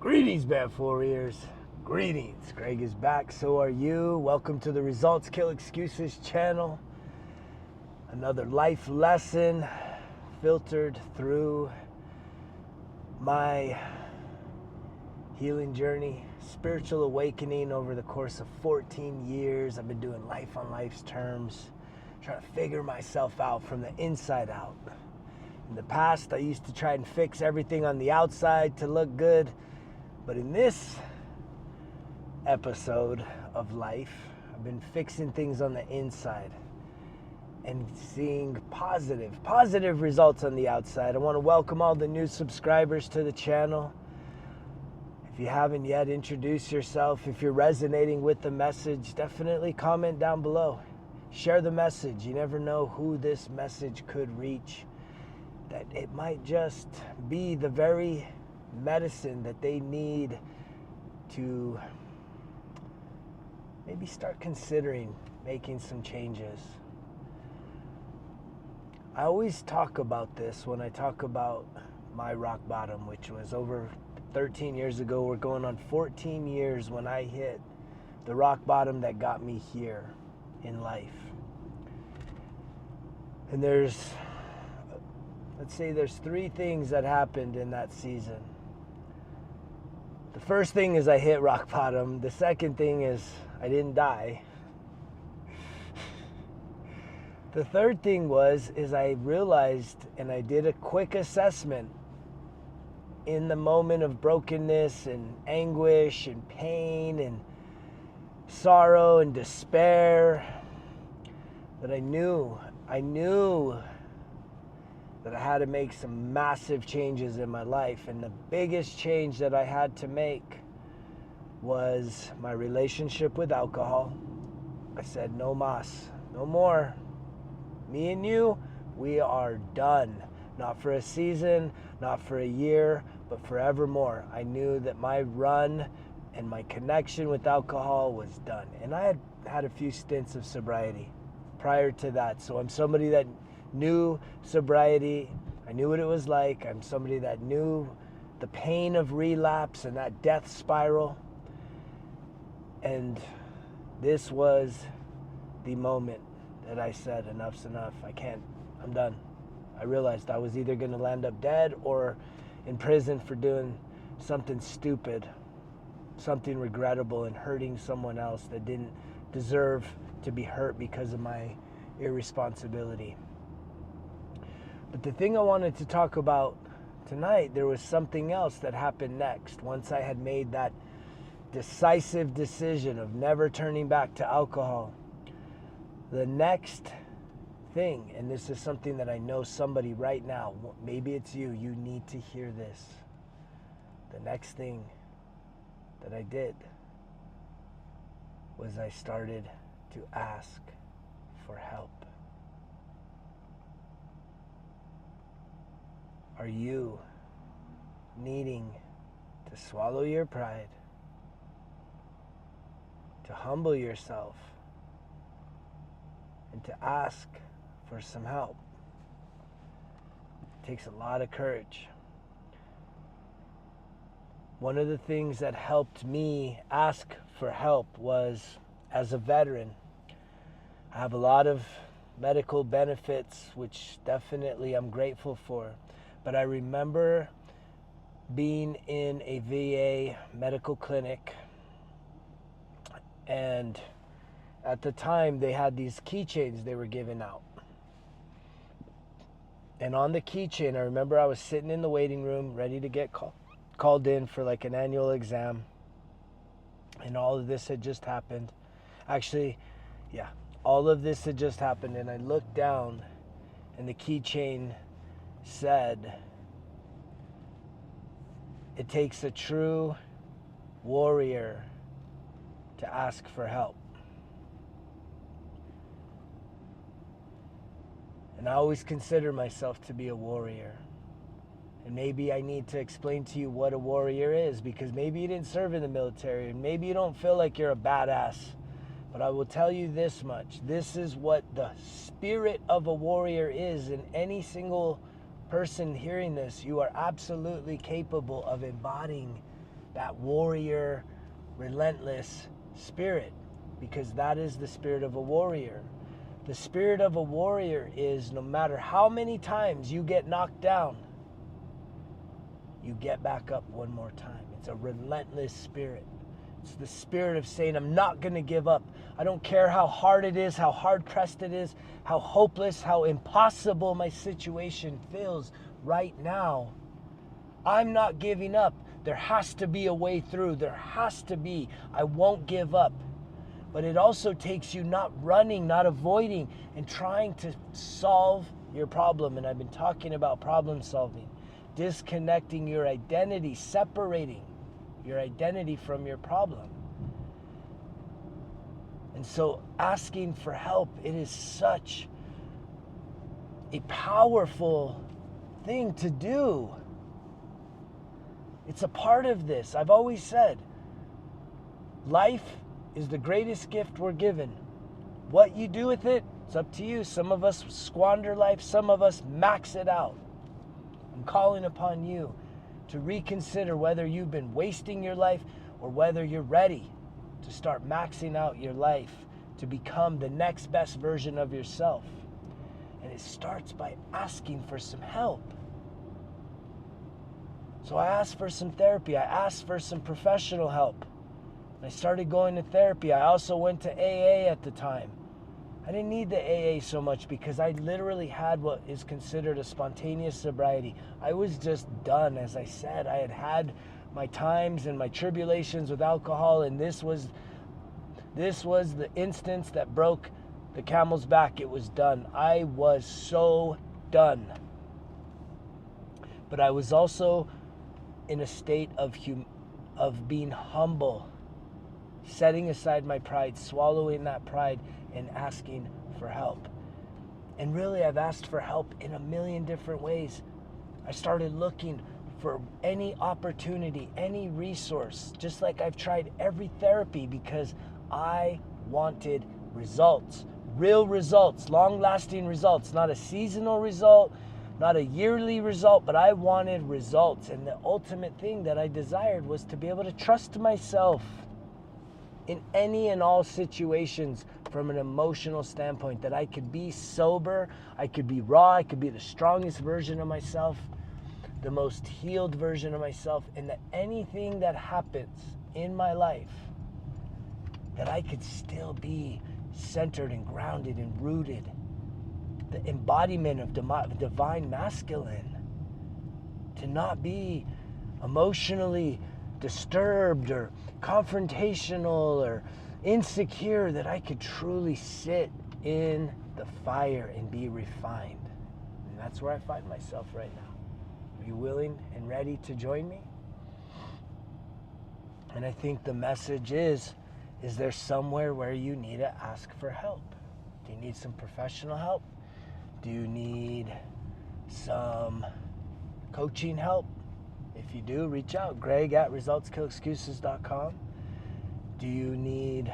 Greetings, Bad Warriors. Greetings. Greg is back. So are you. Welcome to the Results Kill Excuses channel. Another life lesson filtered through my healing journey, spiritual awakening over the course of 14 years. I've been doing life on life's terms, trying to figure myself out from the inside out. In the past, I used to try and fix everything on the outside to look good. But in this episode of life, I've been fixing things on the inside and seeing positive results on the outside. I want to welcome all the new subscribers to the channel. If you haven't yet, introduce yourself. If you're resonating with the message, definitely comment down below. Share the message. You never know who this message could reach. That it might just be the very medicine that they need to maybe start considering making some changes. I always talk about this when I talk about my rock bottom, which was over 13 years ago. We're going on 14 years when I hit the rock bottom that got me here in life. And let's say there's three things that happened in that season. The first thing is I hit rock bottom. The second thing is I didn't die. The third thing is I realized, and I did a quick assessment in the moment of brokenness and anguish and pain and sorrow and despair, that I knew that I had to make some massive changes in my life. And the biggest change that I had to make was my relationship with alcohol. I said, no mas, no more. Me and you, we are done. Not for a season, not for a year, but forevermore. I knew that my run and my connection with alcohol was done. And I had had a few stints of sobriety prior to that. So I'm somebody that knew sobriety. I knew what it was like. I'm somebody that knew the pain of relapse and that death spiral. And this was the moment that I said, enough's enough. I'm done. I realized I was either going to land up dead or in prison for doing something stupid, something regrettable, and hurting someone else that didn't deserve to be hurt because of my irresponsibility. But the thing I wanted to talk about tonight, there was something else that happened next. Once I had made that decisive decision of never turning back to alcohol, the next thing, and this is something that I know somebody right now, maybe it's you need to hear this. The next thing that I did was I started to ask for help. Are you needing to swallow your pride, to humble yourself, and to ask for some help? It takes a lot of courage. One of the things that helped me ask for help was, as a veteran, I have a lot of medical benefits, which definitely I'm grateful for. But I remember being in a VA medical clinic, and at the time they had these keychains they were giving out. And on the keychain, I remember I was sitting in the waiting room ready to get called in for like an annual exam. And all of this had just happened. Actually, yeah, all of this had just happened. And I looked down and the keychain said, it takes a true warrior to ask for help. And I always consider myself to be a warrior. And maybe I need to explain to you what a warrior is, because maybe you didn't serve in the military and maybe you don't feel like you're a badass. But I will tell you this much. This is what the spirit of a warrior is, and any single person hearing this, you are absolutely capable of embodying that warrior, relentless spirit, because that is the spirit of a warrior. The spirit of a warrior is no matter how many times you get knocked down, you get back up one more time. It's a relentless spirit. It's the spirit of saying, I'm not going to give up. I don't care how hard it is, how hard pressed it is, how hopeless, how impossible my situation feels right now. I'm not giving up. There has to be a way through. There has to be. I won't give up. But it also takes you not running, not avoiding, and trying to solve your problem. And I've been talking about problem solving, disconnecting your identity, separating your identity from your problem. And so asking for help, it is such a powerful thing to do. It's a part of this. I've always said, life is the greatest gift we're given. What you do with it, it's up to you. Some of us squander life, some of us max it out. I'm calling upon you to reconsider whether you've been wasting your life or whether you're ready to start maxing out your life to become the next best version of yourself. And it starts by asking for some help. So I asked for some therapy. I asked for some professional help. I started going to therapy. I also went to AA at the time. I didn't need the AA so much because I literally had what is considered a spontaneous sobriety. I was just done, as I said. I had had my times and my tribulations with alcohol, and this was the instance that broke the camel's back. It was done. I was so done. But I was also in a state of being humble, setting aside my pride, swallowing that pride, and asking for help. And really, I've asked for help in a million different ways. I started looking for any opportunity, any resource, just like I've tried every therapy, because I wanted results, real results, long-lasting results, not a seasonal result, not a yearly result, but I wanted results. And the ultimate thing that I desired was to be able to trust myself in any and all situations from an emotional standpoint, that I could be sober, I could be raw, I could be the strongest version of myself, the most healed version of myself, and that anything that happens in my life, that I could still be centered and grounded and rooted, the embodiment of divine masculine, to not be emotionally disturbed or confrontational or insecure, that I could truly sit in the fire and be refined. And that's where I find myself right now. Are you willing and ready to join me? And I think the message is there somewhere where you need to ask for help? Do you need some professional help? Do you need some coaching help? If you do, reach out. Greg@resultskillexcuses.com. Do you need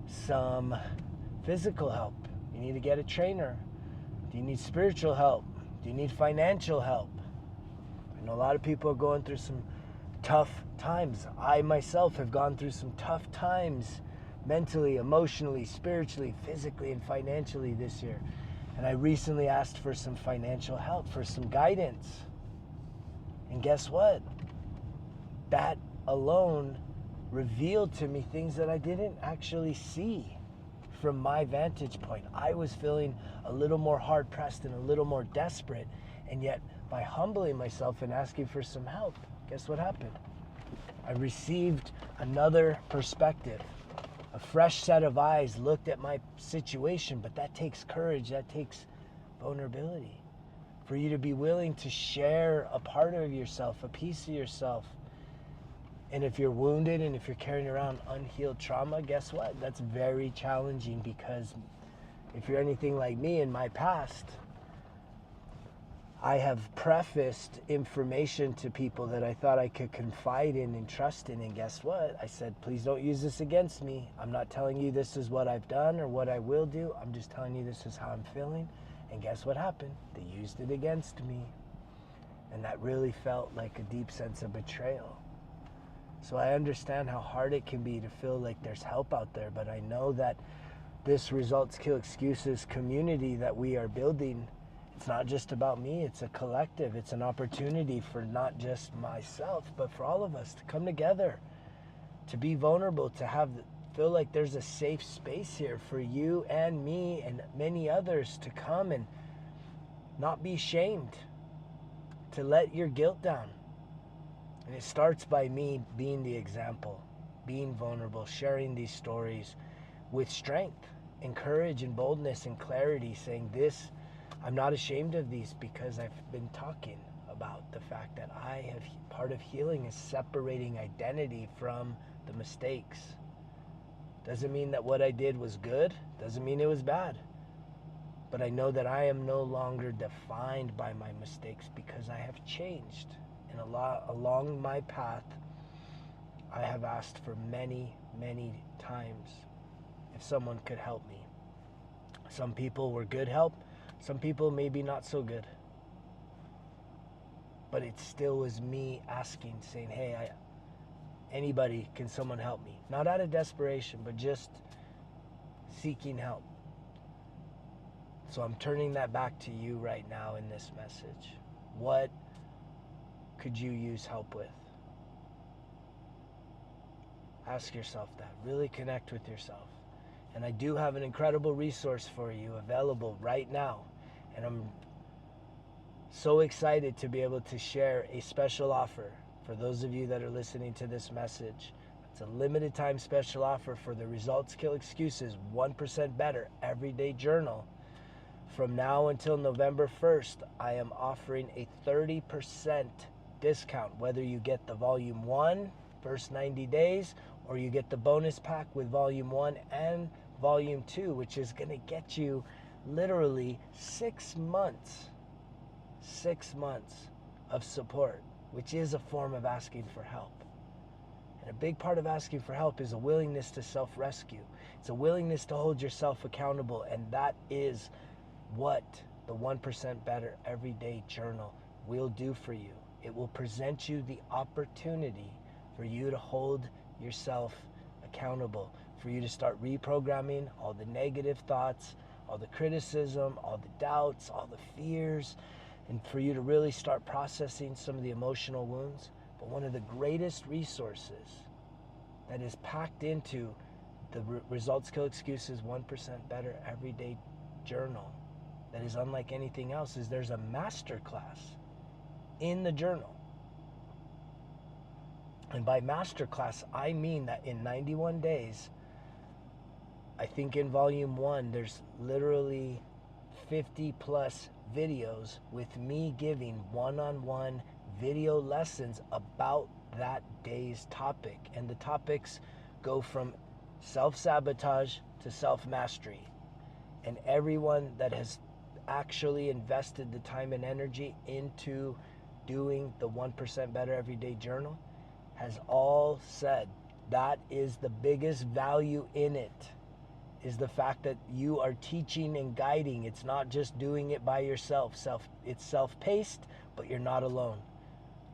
some physical help? You need to get a trainer. Do you need spiritual help? Do you need financial help? I know a lot of people are going through some tough times. I myself have gone through some tough times mentally, emotionally, spiritually, physically, and financially this year. And I recently asked for some financial help, for some guidance. And guess what? That alone revealed to me things that I didn't actually see from my vantage point. I was feeling a little more hard-pressed and a little more desperate. And yet, by humbling myself and asking for some help, guess what happened? I received another perspective. A fresh set of eyes looked at my situation, but that takes courage, that takes vulnerability. For you to be willing to share a part of yourself, a piece of yourself. And if you're wounded and if you're carrying around unhealed trauma, guess what? That's very challenging, because if you're anything like me in my past, I have prefaced information to people that I thought I could confide in and trust in, and guess what? I said, please don't use this against me. I'm not telling you this is what I've done or what I will do. I'm just telling you this is how I'm feeling. And guess what happened? They used it against me. And that really felt like a deep sense of betrayal. So I understand how hard it can be to feel like there's help out there, but I know that this Results Kill Excuses community that we are building, it's not just about me, it's a collective. It's an opportunity for not just myself, but for all of us to come together, to be vulnerable, to feel like there's a safe space here for you and me and many others to come and not be shamed, to let your guilt down. And it starts by me being the example, being vulnerable, sharing these stories with strength and courage and boldness and clarity, saying this, I'm not ashamed of these, because I've been talking about the fact that part of healing is separating identity from the mistakes. Doesn't mean that what I did was good, doesn't mean it was bad. But I know that I am no longer defined by my mistakes because I have changed. And along my path, I have asked for many, many times if someone could help me. Some people were good help, some people maybe not so good. But it still was me asking, saying, hey, anybody, can someone help me? Not out of desperation, but just seeking help. So I'm turning that back to you right now in this message. What could you use help with? Ask yourself that. Really connect with yourself. And I do have an incredible resource for you available right now. And I'm so excited to be able to share a special offer for those of you that are listening to this message. It's a limited time special offer for the Results Kill Excuses 1% Better Everyday Journal. From now until November 1st, I am offering a 30% discount, whether you get the Volume 1, first 90 days, or you get the bonus pack with Volume 1 and Volume 2, which is going to get you literally 6 months of support, which is a form of asking for help. And a big part of asking for help is a willingness to self-rescue. It's a willingness to hold yourself accountable, and that is what the 1% Better Everyday Journal will do for you. It will present you the opportunity for you to hold yourself accountable, for you to start reprogramming all the negative thoughts, all the criticism, all the doubts, all the fears, and for you to really start processing some of the emotional wounds. But one of the greatest resources that is packed into the Results Kill Excuses 1% Better Everyday Journal that is unlike anything else is there's a masterclass in the journal. And by masterclass, I mean that in 91 days, I think in Volume 1, there's literally 50 plus videos with me giving one-on-one video lessons about that day's topic. And the topics go from self-sabotage to self-mastery. And everyone that has actually invested the time and energy into doing the 1% Better Everyday Journal has all said that is the biggest value in it, is the fact that you are teaching and guiding. It's not just doing it by yourself. It's self-paced, but you're not alone.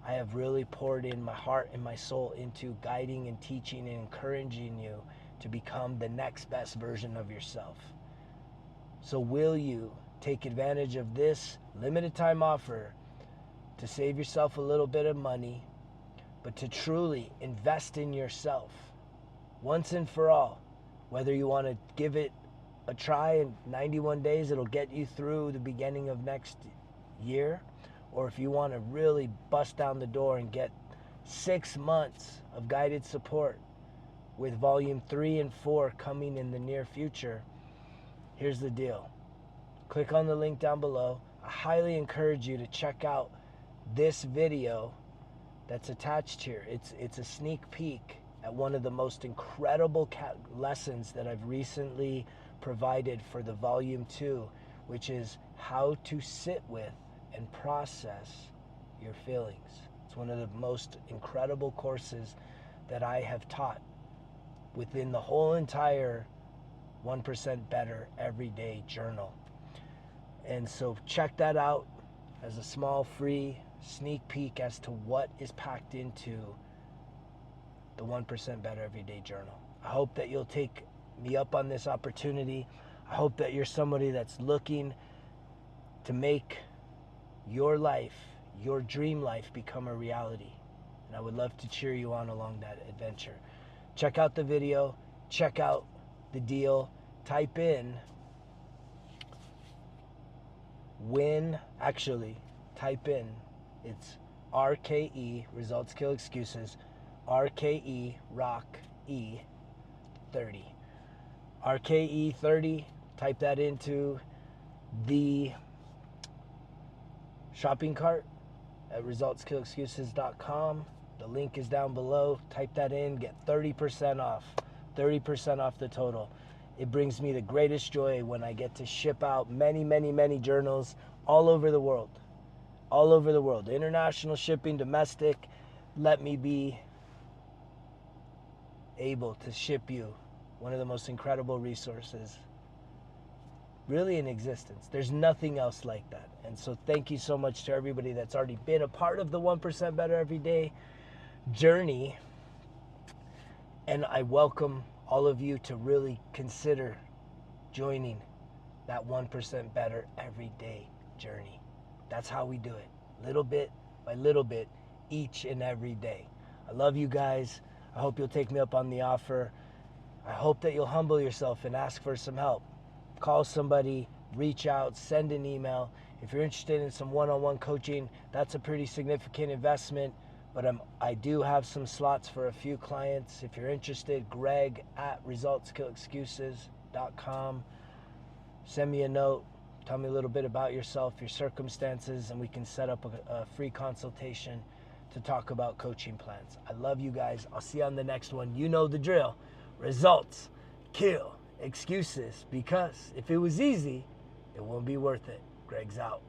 I have really poured in my heart and my soul into guiding and teaching and encouraging you to become the next best version of yourself. So will you take advantage of this limited time offer to save yourself a little bit of money, but to truly invest in yourself once and for all? Whether you want to give it a try in 91 days, it'll get you through the beginning of next year, or if you want to really bust down the door and get 6 months of guided support with Volume 3 and 4 coming in the near future, here's the deal. Click on the link down below. I highly encourage you to check out this video that's attached here. It's a sneak peek at one of the most incredible lessons that I've recently provided for the Volume 2, which is how to sit with and process your feelings. It's one of the most incredible courses that I have taught within the whole entire 1% Better Everyday Journal. And so check that out as a small free sneak peek as to what is packed into the 1% Better Everyday Journal. I hope that you'll take me up on this opportunity. I hope that you're somebody that's looking to make your life, your dream life, become a reality. And I would love to cheer you on along that adventure. Check out the video. Check out the deal. Type in it's RKE, Results Kill Excuses, RKE Rock E 30. RKE 30, type that into the shopping cart at resultskillexcuses.com. The link is down below. Type that in, get 30% off. 30% off the total. It brings me the greatest joy when I get to ship out many, many, many journals all over the world. All over the world. International shipping, domestic. Let me be able to ship you one of the most incredible resources really in existence. There's nothing else like that. And so thank you so much to everybody that's already been a part of the 1% Better Everyday journey. And I welcome all of you to really consider joining that 1% Better Everyday journey. That's how we do it, little bit by little bit, each and every day. I love you guys. I hope you'll take me up on the offer. I hope that you'll humble yourself and ask for some help. Call somebody, reach out, send an email. If you're interested in some one-on-one coaching, that's a pretty significant investment, but I do have some slots for a few clients. If you're interested, Greg at resultskillexcuses.com. Send me a note. Tell me a little bit about yourself, your circumstances, and we can set up a free consultation to talk about coaching plans. I love you guys. I'll see you on the next one. You know the drill. Results kill excuses, because if it was easy, it won't be worth it. Greg's out.